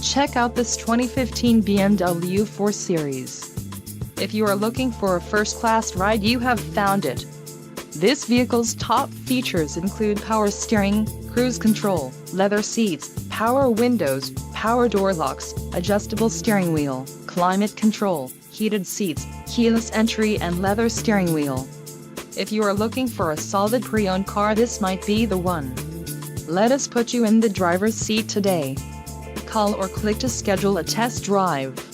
Check out this 2015 BMW 4 Series. If you are looking for a first-class ride, you have found it. This vehicle's top features include power steering, cruise control, leather seats, power windows, power door locks, adjustable steering wheel, climate control, heated seats, keyless entry and leather steering wheel. If you are looking for a solid pre-owned car, this might be the one. Let us put you in the driver's seat today. Call or click to schedule a test drive.